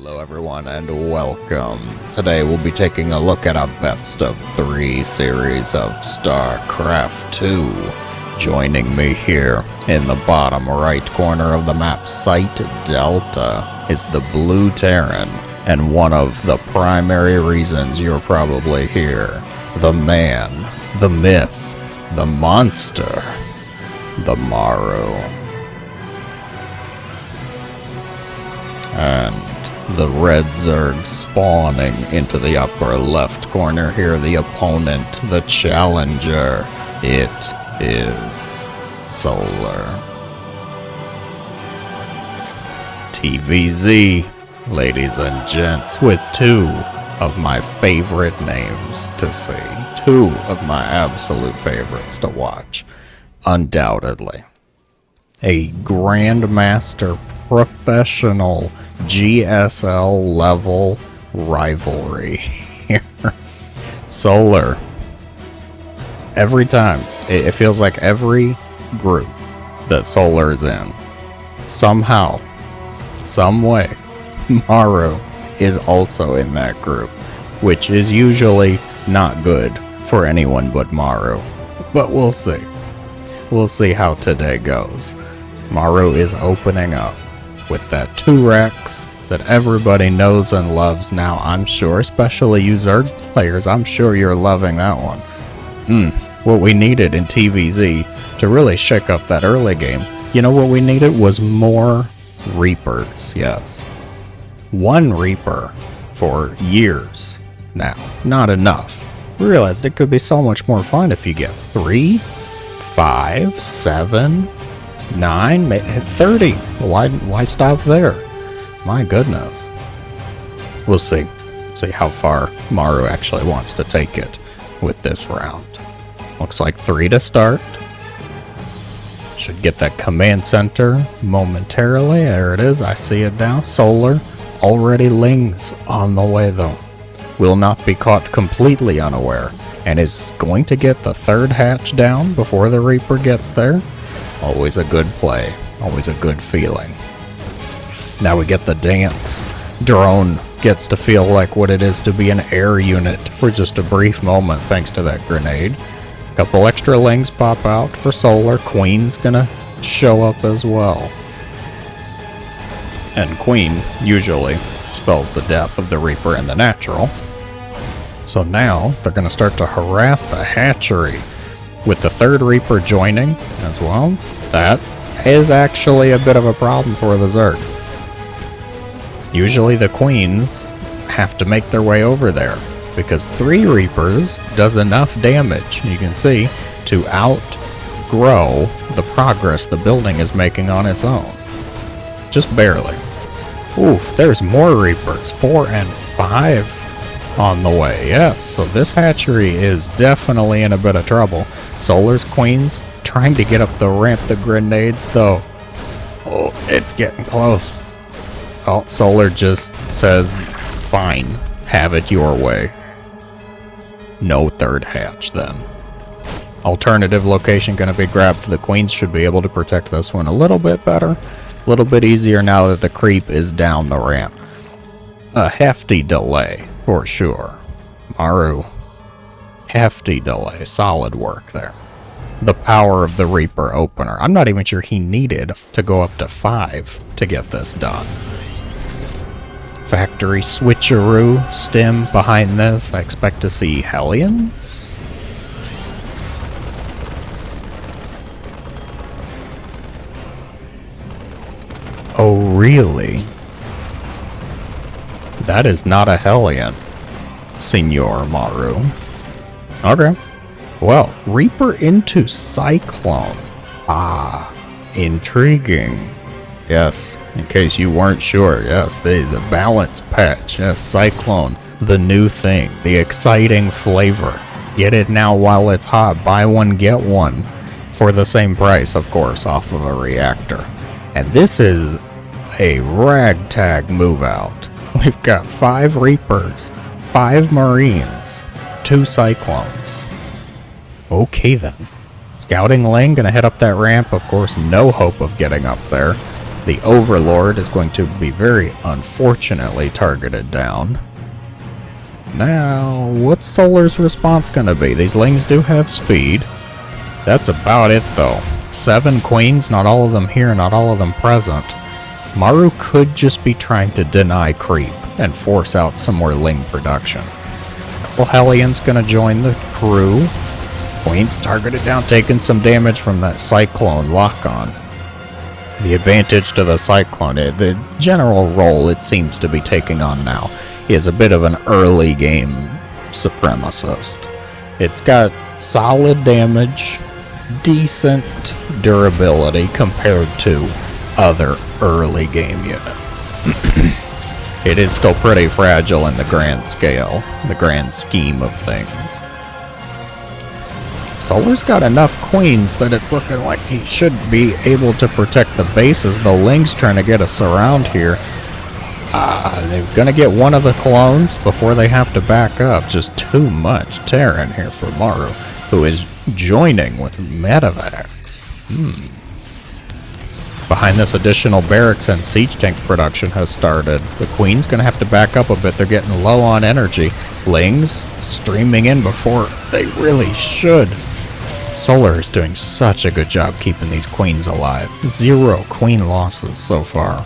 Hello everyone and welcome. Today we'll be taking a look at a best of 3 series of StarCraft 2. Joining me here in the bottom right corner of the map site Delta is the Blue Terran, and one of the primary reasons you're probably here. The man, the myth, the monster, the Maru. And the red Zerg spawning into the upper left corner here, the opponent, the challenger. It is Solar. TVZ, ladies and gents, with 2 of my favorite names to see. 2 of my absolute favorites to watch. Undoubtedly. A Grandmaster professional GSL level rivalry here. Solar. Every time, it feels like every group that Solar is in, somehow, some way, Maru is also in that group, which is usually not good for anyone but Maru. But we'll see. We'll see how today goes. Maru is opening up with that 2 Rex that everybody knows and loves now, I'm sure, especially you Zerg players. I'm sure you're loving that one. What we needed in TVZ to really shake up that early game, you know what we needed was more Reapers, yes. 1 Reaper for years now, not enough. We realized it could be so much more fun if you get 3, 5, 7, 9, 30. Why stop there? My goodness. We'll see. See how far Maru actually wants to take it with this round. Looks like 3 to start. Should get that command center momentarily. There it is. I see it now. Solar. Already Ling's on the way though. Will not be caught completely unaware. And is going to get the 3rd hatch down before the Reaper gets there. Always a good play. Always a good feeling. Now we get the dance. Drone gets to feel like what it is to be an air unit for just a brief moment thanks to that grenade. Couple extra Lings pop out for Solar. Queen's gonna show up as well. And Queen usually spells the death of the Reaper and the Natural. So now they're gonna start to harass the hatchery. With the 3rd Reaper joining as well, that is actually a bit of a problem for the Zerg. Usually the Queens have to make their way over there, because 3 Reapers does enough damage, you can see, to outgrow the progress the building is making on its own. Just barely. Oof, there's more Reapers, 4 and 5 on the way. Yes, so this hatchery is definitely in a bit of trouble. Solar's Queens trying to get up the ramp. The grenades though, oh, it's getting close. Oh, Solar just says fine, have it your way. No 3rd hatch then. Alternative location gonna be grabbed. The Queens should be able to protect this one a little bit better, a little bit easier now that the creep is down the ramp. A hefty delay for sure. Maru, hefty delay. Solid work there. The power of the Reaper opener. I'm not even sure he needed to go up to 5 to get this done. Factory switcheroo stem behind this. I expect to see Hellions. Oh, really? That is not a Hellion, Senor Maru. Okay. Well, Reaper into Cyclone. Ah, intriguing. Yes, in case you weren't sure, yes, the balance patch. Yes, Cyclone, the new thing, the exciting flavor. Get it now while it's hot. Buy one, get one for the same price, of course, off of a reactor. And this is a ragtag move out. We've got 5 Reapers, 5 Marines, 2 Cyclones. Okay then. Scouting Ling gonna head up that ramp. Of course, no hope of getting up there. The Overlord is going to be very unfortunately targeted down. Now, what's Solar's response going to be? These Lings do have speed. That's about it, though. 7 queens, not all of them here, not all of them present. Maru could just be trying to deny creep and force out some more Ling production. Well, Hellions going to join the crew. Queen targeted down, taking some damage from that Cyclone lock-on. The advantage to the Cyclone, the general role it seems to be taking on now, is a bit of an early game supremacist. It's got solid damage, decent durability compared to other early game units. It is still pretty fragile in the grand scale, the grand scheme of things. Solar's got enough queens that it's looking like he should be able to protect the bases. The Ling's trying to get us around here. They're going to get one of the clones before they have to back up. Just too much Terran here for Maru, who is joining with Medevacs. Behind this, additional barracks and siege tank production has started. The Queen's going to have to back up a bit. They're getting low on energy. Lings streaming in before they really should. Solar is doing such a good job keeping these queens alive. 0 queen losses so far.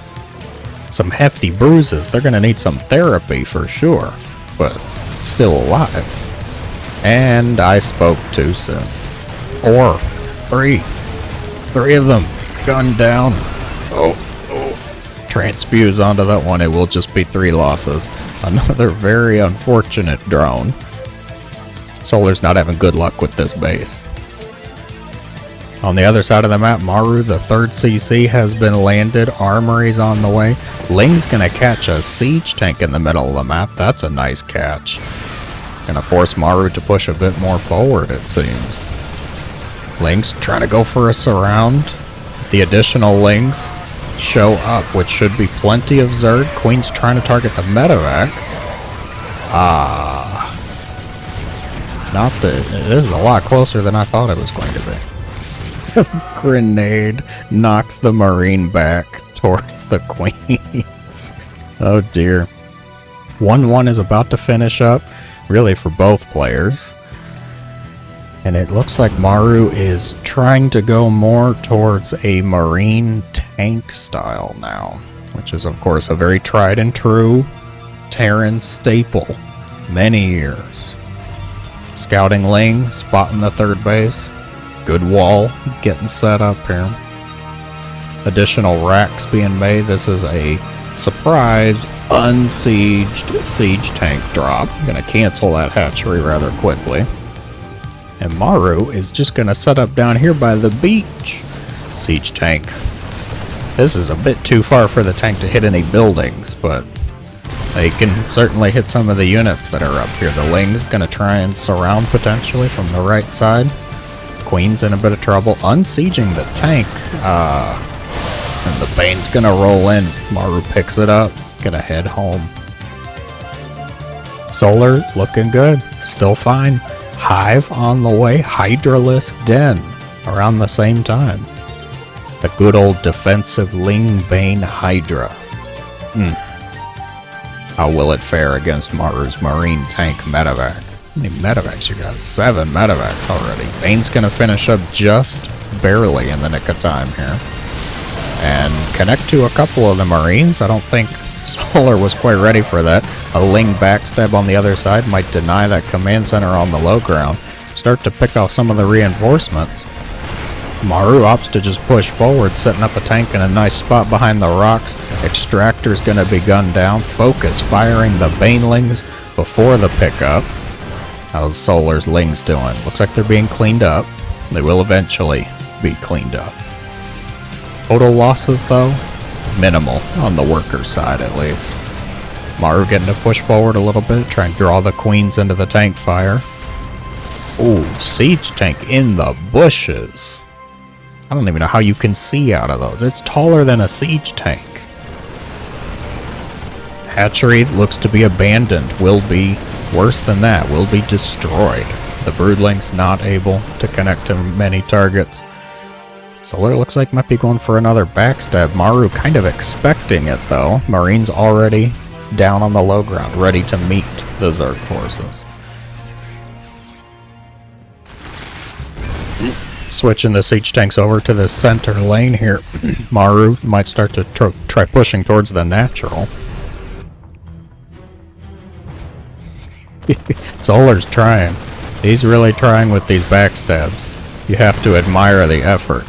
Some hefty bruises. They're going to need some therapy for sure, but still alive. And I spoke too soon. Or 3 of them. Gun down. Transfuse onto that one. It will just be 3 losses. Another very unfortunate drone. Solar's not having good luck with this base. On the other side of the map, Maru, the 3rd CC, has been landed. Armory's on the way. Ling's gonna catch a siege tank in the middle of the map. That's a nice catch. Gonna force Maru to push a bit more forward, it seems. Ling's trying to go for a surround. The additional Lings show up, which should be plenty of Zerg. Queen's trying to target the Medevac. This is a lot closer than I thought it was going to be. Grenade knocks the Marine back towards the Queens. Oh dear. 1-1 is about to finish up, really for both players. And it looks like Maru is trying to go more towards a Marine tank style now, which is of course a very tried and true Terran staple. Many years. Scouting Ling, spotting the 3rd base. Good wall getting set up here. Additional racks being made. This is a surprise unsieged siege tank drop. I'm gonna cancel that hatchery rather quickly. And Maru is just gonna set up down here by the beach. Siege tank. This is a bit too far for the tank to hit any buildings, but they can certainly hit some of the units that are up here. The Ling's gonna try and surround potentially from the right side. Queen's in a bit of trouble. Unsieging the tank. And the Bane's gonna roll in. Maru picks it up. Gonna head home. Solar looking good. Still fine. Hive on the way. Hydralisk Den around the same time. The good old defensive Ling Bane Hydra. How will it fare against Maru's Marine tank Medevac? How many Medevacs you got? 7 Medevacs already. Bane's gonna finish up just barely in the nick of time here. And connect to a couple of the Marines. I don't think Solar was quite ready for that. A Ling backstab on the other side might deny that command center on the low ground. Start to pick off some of the reinforcements. Maru opts to just push forward, setting up a tank in a nice spot behind the rocks. Extractor's gonna be gunned down. Focus firing the Banelings before the pickup. How's Solar's Lings doing? Looks like they're being cleaned up. They will eventually be cleaned up. Total losses, though, minimal on the worker side at least. Maru getting to push forward a little bit, try and draw the Queens into the tank fire. Ooh, siege tank in the bushes. I don't even know how you can see out of those. It's taller than a siege tank. Hatchery looks to be abandoned. Will be worse than that. Will be destroyed. The Broodling's not able to connect to many targets. Solar looks like might be going for another backstab. Maru kind of expecting it though. Marine's already down on the low ground, ready to meet the Zerg forces. Switching the siege tanks over to the center lane here. Maru might start to try pushing towards the natural. Solar's trying. He's really trying with these backstabs. You have to admire the effort.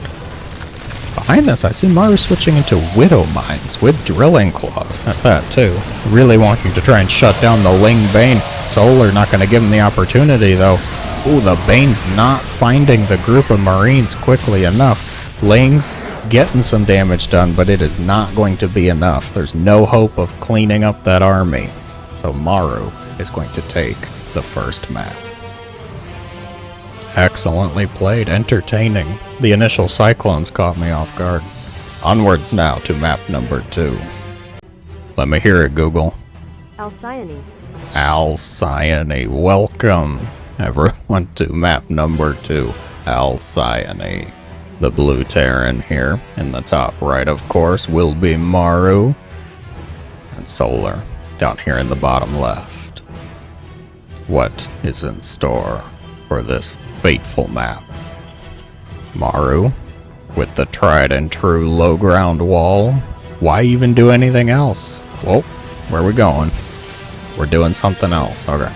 Behind this, I see Maru switching into Widow Mines with Drilling Claws at that too. Really wanting to try and shut down the Ling Bane. Solar not going to give him the opportunity though. Ooh, the Bane's not finding the group of Marines quickly enough. Ling's getting some damage done, but it is not going to be enough. There's no hope of cleaning up that army. So Maru is going to take the first map. Excellently played, entertaining. The initial cyclones caught me off guard. Onwards now to map number 2. Let me hear it, Google. Alcyone. Alcyone. Welcome, everyone, to map number 2, Alcyone. The blue Terran here in the top right, of course, will be Maru. And Solar down here in the bottom left. What is in store for this fateful map? Maru with the tried and true low ground wall. Why even do anything else? Well, where are we going? We're doing something else. Okay.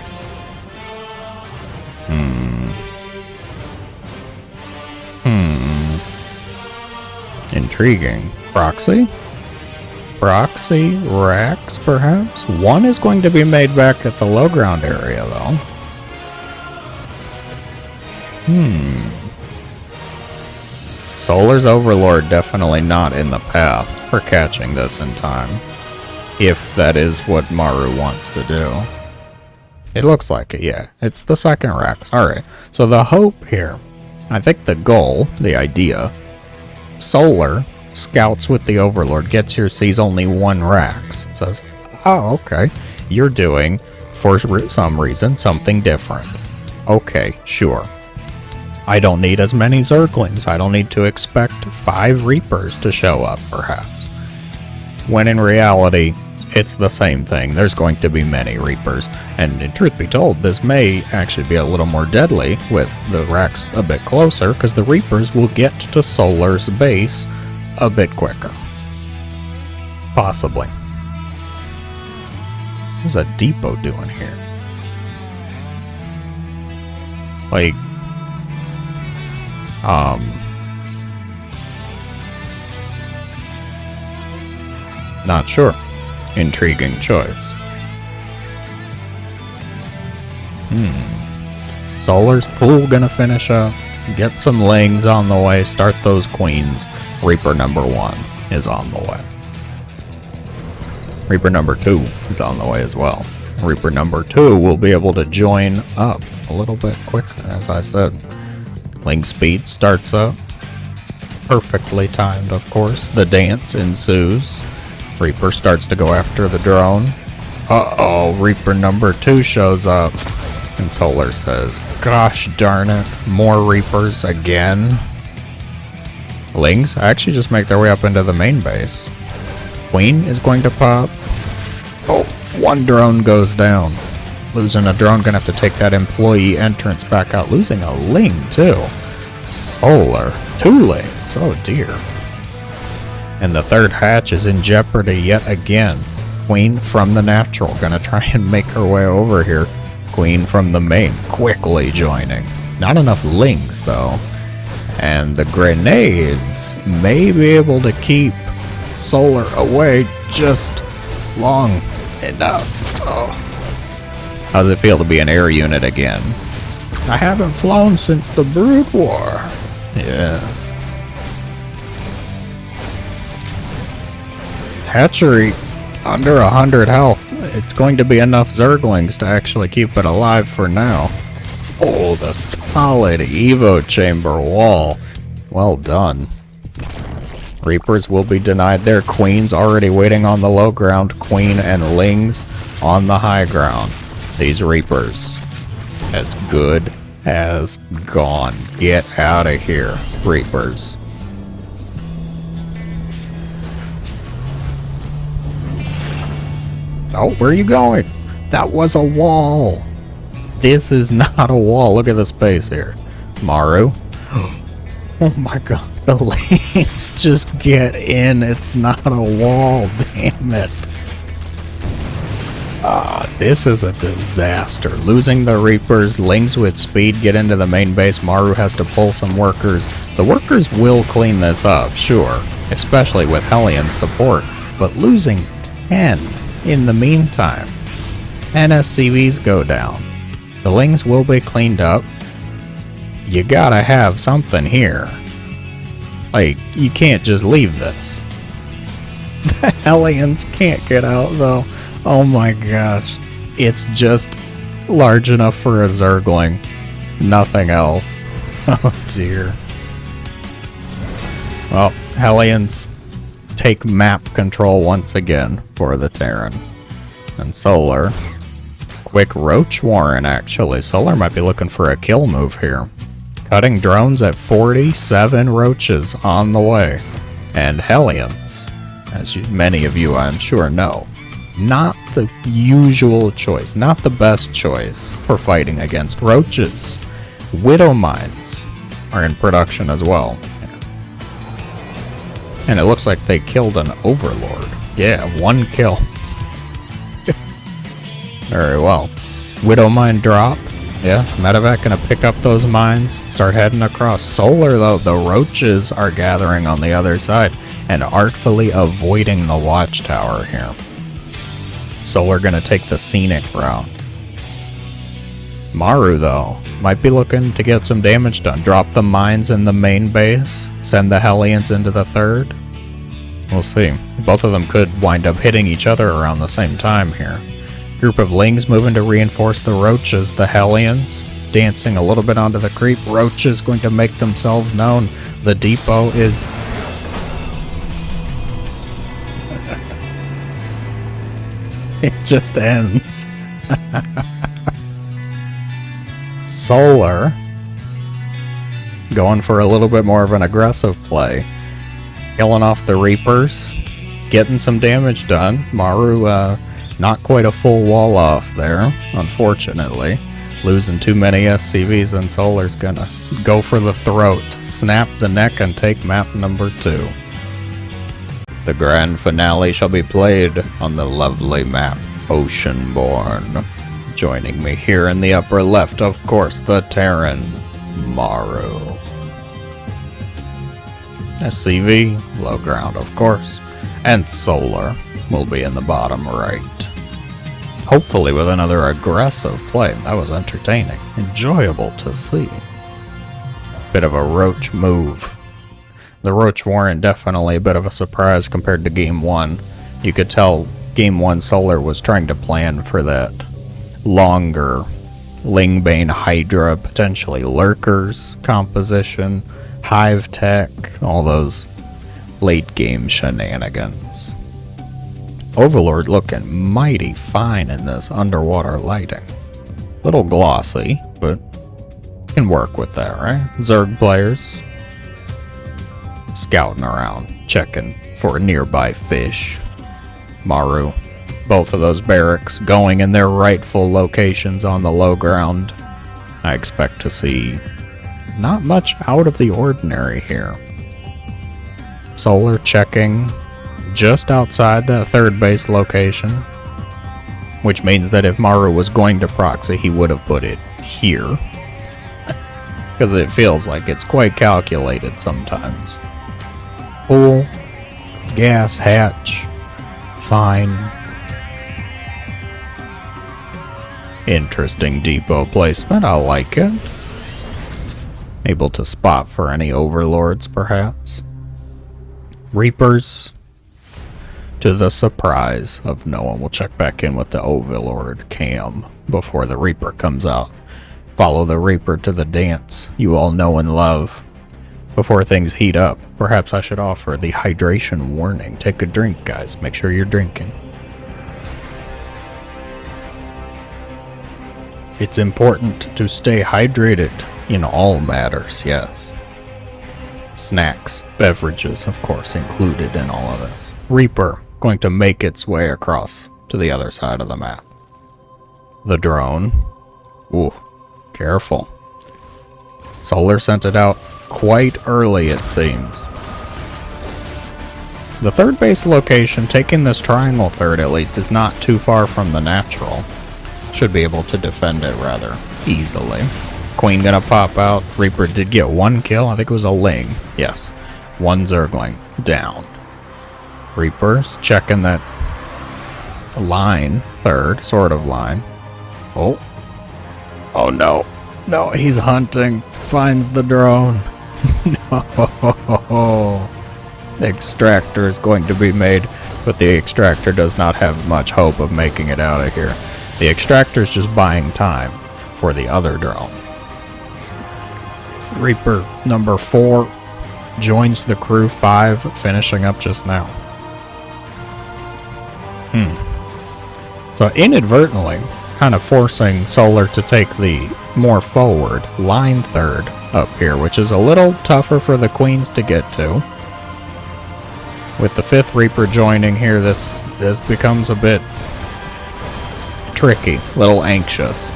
Intriguing. Proxy? Proxy racks, perhaps? One is going to be made back at the low ground area, though. Solar's Overlord definitely not in the path for catching this in time. If that is what Maru wants to do. It looks like it, yeah. It's the second racks. Alright, so the hope here, I think the goal, the idea, Solar scouts with the Overlord, gets here, sees only one racks, says, oh, okay, you're doing, for some reason, something different. Okay, sure. I don't need as many Zerglings. I don't need to expect 5 Reapers to show up, perhaps. When in reality, it's the same thing. There's going to be many Reapers, and truth be told, this may actually be a little more deadly with the racks a bit closer, because the Reapers will get to Solar's base a bit quicker. Possibly. What's a depot doing here? Like, not sure. Intriguing choice. Solar's pool gonna finish up. Get some Lings on the way. Start those Queens. Reaper number 1 is on the way. Reaper number 2 is on the way as well. Reaper number 2 will be able to join up a little bit quicker, as I said. Ling speed starts up. Perfectly timed, of course. The dance ensues. Reaper starts to go after the drone. Uh-oh, Reaper number 2 shows up. And Solar says, gosh darn it, more Reapers again. Lings actually just make their way up into the main base. Queen is going to pop. Oh, one drone goes down. Losing a drone, gonna have to take that employee entrance back out. Losing a Ling, too. Solar. 2 Lings, oh dear. And the third hatch is in jeopardy yet again. Queen from the natural, gonna try and make her way over here. Queen from the main, quickly joining. Not enough Lings, though. And the grenades may be able to keep Solar away just long enough. Oh. How's it feel to be an air unit again? I haven't flown since the Brood War. Yes. Hatchery under 100 health. It's going to be enough Zerglings to actually keep it alive for now. Oh, the solid Evo chamber wall. Well done. Reapers will be denied their Queens already waiting on the low ground. Queen and Lings on the high ground. These Reapers, as good as gone. Get out of here, Reapers. Oh, where are you going? That was a wall. This is not a wall. Look at the space here. Maru. Oh my god. The lanes just get in. It's not a wall. Damn it. This is a disaster. Losing the Reapers, Lings with speed get into the main base. Maru has to pull some workers. The workers will clean this up, sure, especially with Hellion support, but losing 10 in the meantime. 10 SCVs go down. The Lings will be cleaned up. You gotta have something here. Like, you can't just leave this. The Hellions can't get out though. Oh my gosh. It's just large enough for a Zergling. Nothing else. Oh dear. Well, Hellions take map control once again for the Terran. And Solar. Quick Roach Warren actually. Solar might be looking for a kill move here. Cutting drones at 47 roaches on the way. And Hellions, as many of you I'm sure know, not the usual choice, not the best choice for fighting against roaches. Widow mines are in production as well. And it looks like they killed an Overlord. Yeah, 1 kill. Very well. Widow mine drop. Yes, Medevac gonna pick up those mines, start heading across. Solar though, the roaches are gathering on the other side and artfully avoiding the watchtower here. Solar gonna take the scenic route. Maru though, might be looking to get some damage done. Drop the mines in the main base, send the Hellions into the third. We'll see. Both of them could wind up hitting each other around the same time here. Group of Lings moving to reinforce the roaches. The Hellions dancing a little bit onto the creep. Roaches going to make themselves known. The depot is... It just ends. Solar going for a little bit more of an aggressive play. Killing off the Reapers. Getting some damage done. Maru, not quite a full wall off there, unfortunately. Losing too many SCVs, and Solar's gonna go for the throat, snap the neck, and take map number 2. The grand finale shall be played on the lovely map Oceanborn. Joining me here in the upper left, of course, the Terran, Maru. SCV, low ground, of course, and Solar will be in the bottom right. Hopefully with another aggressive play. That was entertaining. Enjoyable to see. Bit of a roach move. The Roach Warren definitely a bit of a surprise compared to Game 1. You could tell Game 1 Solar was trying to plan for that longer Lingbane Hydra, potentially Lurkers composition, Hive Tech, all those late game shenanigans. Overlord looking mighty fine in this underwater lighting. Little glossy, but can work with that, right? Zerg players scouting around, checking for nearby fish. Maru, both of those barracks going in their rightful locations on the low ground. I expect to see not much out of the ordinary here. Solar checking just outside the third base location, which means that if Maru was going to proxy, he would have put it here, because it feels like it's quite calculated sometimes. Pool, gas hatch, fine. Interesting depot placement, I like it. Able to spot for any overlords, perhaps. Reapers, to the surprise of no one. We'll check back in with the overlord cam before the Reaper comes out. Follow the Reaper to the dance you all know and love. Before things heat up, perhaps I should offer the hydration warning. Take a drink, guys. Make sure you're drinking. It's important to stay hydrated in all matters, yes. Snacks, beverages, of course, included in all of this. Reaper going to make its way across to the other side of the map. The drone. Ooh, careful. Solar sent it out quite early, it seems. The third base location, taking this triangle third at least, is not too far from the natural. Should be able to defend it rather easily. Queen gonna pop out. Reaper did get one kill. I think it was a Ling. Yes. One Zergling down. Reapers checking that line, third, sort of line. Oh. Oh no. No, he's hunting. Finds the drone. No. The extractor is going to be made, but the extractor does not have much hope of making it out of here. The extractor is just buying time for the other drone. Reaper number 4 joins the crew 5, finishing up just now. So inadvertently, kind of forcing Solar to take the more forward line third up here, which is a little tougher for the Queens to get to. With the 5th Reaper joining here, this becomes a bit tricky, a little anxious,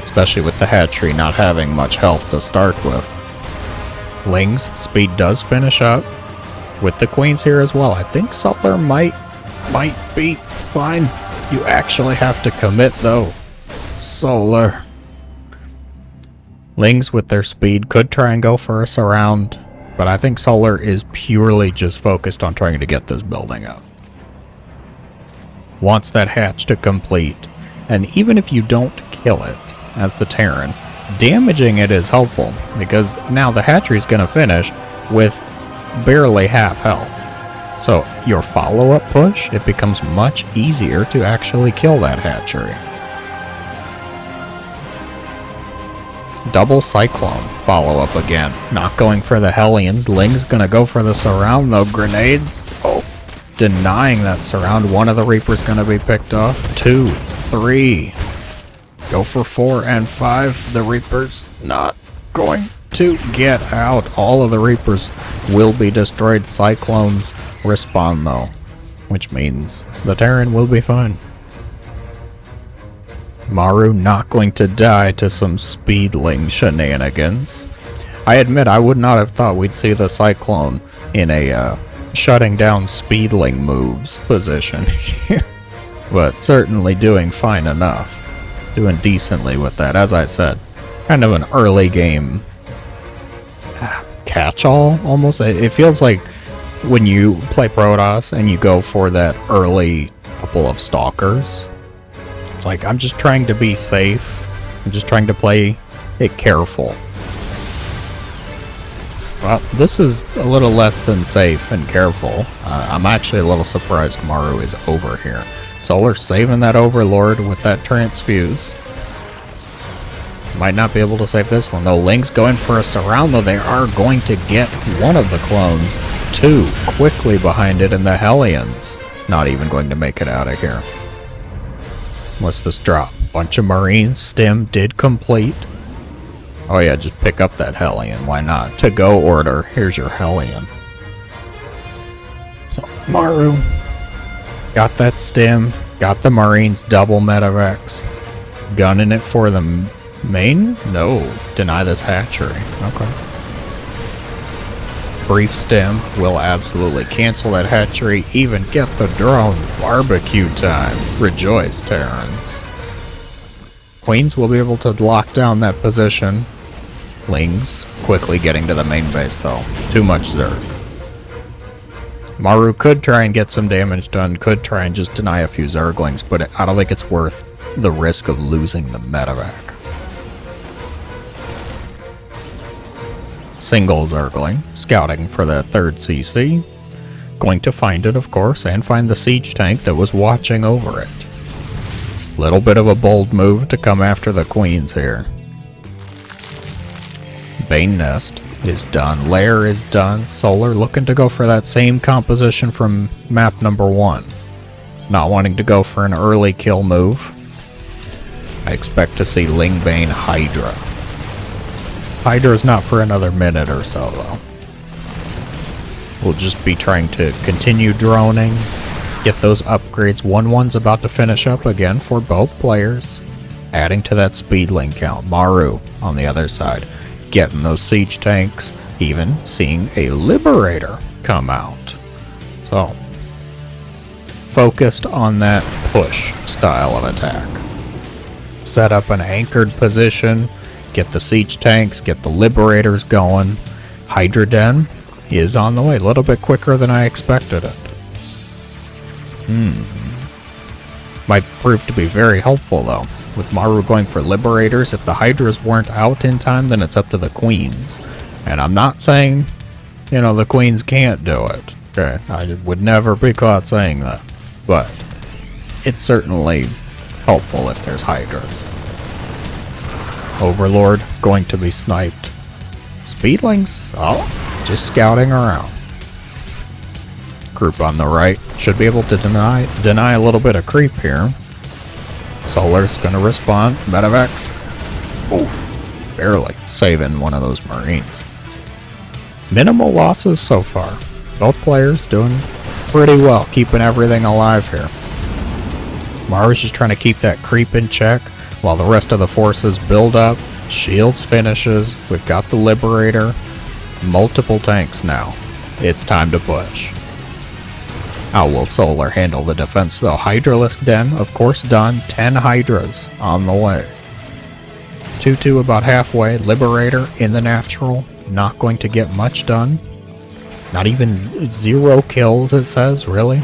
especially with the hatchery not having much health to start with. Ling's speed does finish up with the Queens here as well. I think Solar might be fine. You actually have to commit though. Solar. Lings with their speed could try and go for a surround, but I think Solar is purely just focused on trying to get this building up. Wants that hatch to complete, and even if you don't kill it as the Terran, damaging it is helpful, because now the hatchery is going to finish with barely half health. So your follow-up push, it becomes much easier to actually kill that hatchery. Double Cyclone follow-up again. Not going for the Hellions. Ling's going to go for the surround though. Grenades. Oh, denying that surround. One of the Reapers going to be picked off. 2, 3. Go for 4 and 5. The Reapers not going to get out. All of the Reapers will be destroyed. Cyclones respawn though, which means the Terran will be fine. Maru not going to die to some speedling shenanigans. I admit I would not have thought we'd see the Cyclone in a shutting down speedling moves position here, but certainly doing fine enough. Doing decently with that. As I said, kind of an early game catch-all almost. It feels like when you play Protoss and you go for that early couple of stalkers, it's like, I'm just trying to be safe. I'm just trying to play it careful. Well, this is a little less than safe and careful. I'm actually a little surprised Maru is over here. Solar saving that Overlord with that transfuse. Might not be able to save this one though. Ling's going for a surround though. They are going to get one of the clones. 2 quickly behind it, and the Hellions not even going to make it out of here. What's this drop? Bunch of Marines. Stim did complete. Oh yeah, just pick up that Hellion. Why not? To go order. Here's your Hellion. So Maru got that Stim. Got the Marines. Double Medevacs. Gunning it for the main? No. Deny this hatchery. Okay. Brief Stim will absolutely cancel that hatchery. Even get the drone. Barbecue time. Rejoice, Terrans. Queens will be able to lock down that position. Lings quickly getting to the main base though. Too much Zerg. Maru could try and get some damage done. Could try and just deny a few Zerglings, but I don't think it's worth the risk of losing the medevac. Single Zergling, scouting for that 3rd CC. Going to find it, of course, and find the siege tank that was watching over it. Little bit of a bold move to come after the Queens here. Bane Nest is done. Lair is done. Solar looking to go for that same composition from map number 1. Not wanting to go for an early kill move. I expect to see Lingbane Hydra. Hydra's not for another minute or so, though. We'll just be trying to continue droning, Get those upgrades. 1-1's about to finish up again for both players. Adding to that speedling count. Maru on the other side. Getting those siege tanks. Even seeing a Liberator come out. So, focused on that push style of attack. Set up an anchored position. Get the siege tanks. Get the Liberators going. Hydra Den is on the way. A little bit quicker than I expected it. Might prove to be very helpful though. With Maru going for Liberators, if the Hydras weren't out in time, then it's up to the Queens. And I'm not saying, the Queens can't do it. Okay, I would never be caught saying that. But it's certainly helpful if there's Hydras. Overlord going to be sniped. Speedlings, just scouting around. Group on the right should be able to deny a little bit of creep here. Solar's gonna respond. Medevacs. Oof, barely saving one of those Marines. Minimal losses so far. Both players doing pretty well, keeping everything alive here. Maru's just trying to keep that creep in check while the rest of the forces build up. Shields finishes. We've got the Liberator. Multiple tanks now. It's time to push. How will Solar handle the defense though? Hydralisk Den, of course, done. 10 Hydras on the way. 2-2 about halfway. Liberator in the natural. Not going to get much done. Not even 0 kills, it says. Really?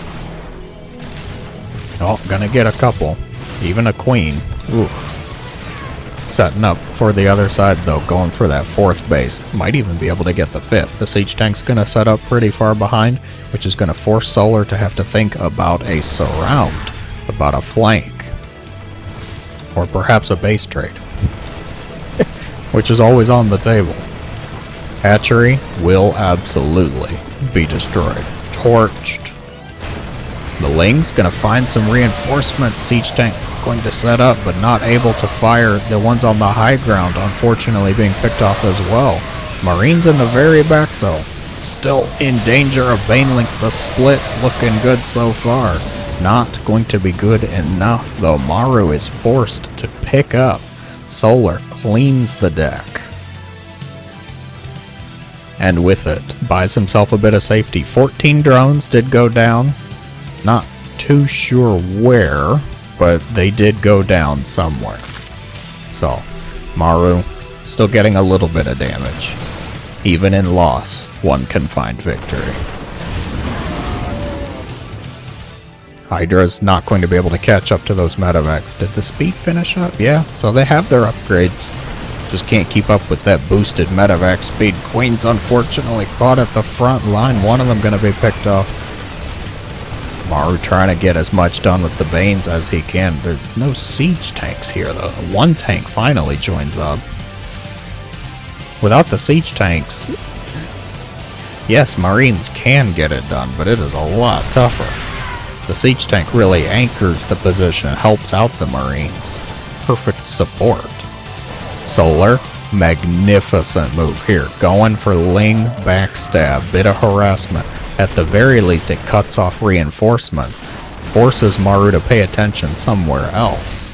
Oh, gonna get a couple. Even a Queen. Ooh. Setting up for the other side though, going for that 4th base. Might even be able to get the 5th. The siege tank's gonna set up pretty far behind, which is gonna force Solar to have to think about a surround, about a flank, or perhaps a base trade, which is always on the table. Hatchery will absolutely be destroyed. Torched. The Ling's gonna find some reinforcements. Siege tank going to set up, but not able to fire. The ones on the high ground, unfortunately, being picked off as well. Marines in the very back, though, still in danger of banelings. The split's looking good so far. Not going to be good enough, though. Maru is forced to pick up. Solar cleans the deck. And with it, buys himself a bit of safety. 14 drones did go down. Not too sure where, but they did go down somewhere. So, Maru still getting a little bit of damage. Even in loss, one can find victory. Hydra's not going to be able to catch up to those medevacs. Did the speed finish up? Yeah, so they have their upgrades. Just can't keep up with that boosted medevac speed. Queen's unfortunately caught at the front line. One of them going to be picked off. Maru trying to get as much done with the Banes as he can. There's no siege tanks here, though. One tank finally joins up. Without the siege tanks, yes, Marines can get it done, but it is a lot tougher. The siege tank really anchors the position, helps out the Marines. Perfect support. Solar, magnificent move here. Going for Ling backstab, bit of harassment. At the very least, it cuts off reinforcements, forces Maru to pay attention somewhere else.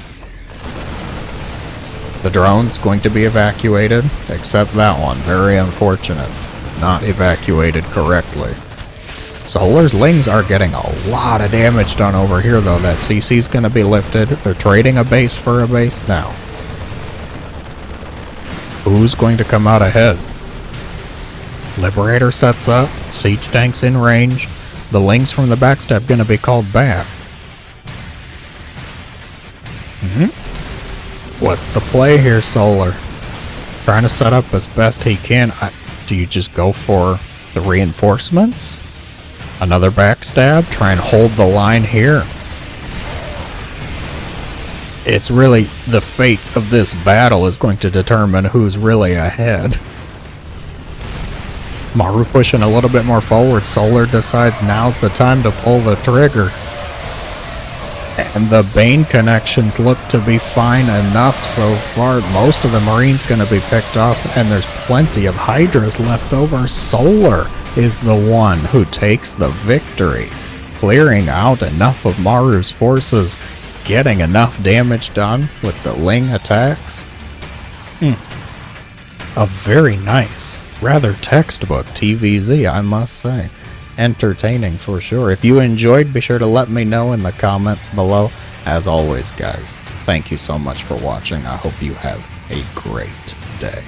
The drone's going to be evacuated, except that one. Very unfortunate. Not evacuated correctly. Solar's Lings are getting a lot of damage done over here, though. That CC's going to be lifted. They're trading a base for a base now. Who's going to come out ahead? Liberator sets up. Siege tanks in range. The Lings from the backstab going to be called back. What's the play here, Solar? Trying to set up as best he can. Do you just go for the reinforcements? Another backstab? Try and hold the line here. It's really the fate of this battle is going to determine who's really ahead. Maru pushing a little bit more forward. Solar decides now's the time to pull the trigger. And the Bane connections look to be fine enough so far. Most of the Marines going to be picked off, and there's plenty of Hydras left over. Solar is the one who takes the victory. clearing out enough of Maru's forces, getting enough damage done with the Ling attacks. A very nice, rather textbook TVZ, I must say. Entertaining for sure. If you enjoyed, be sure to let me know in the comments below. As always, guys, thank you so much for watching. I hope you have a great day.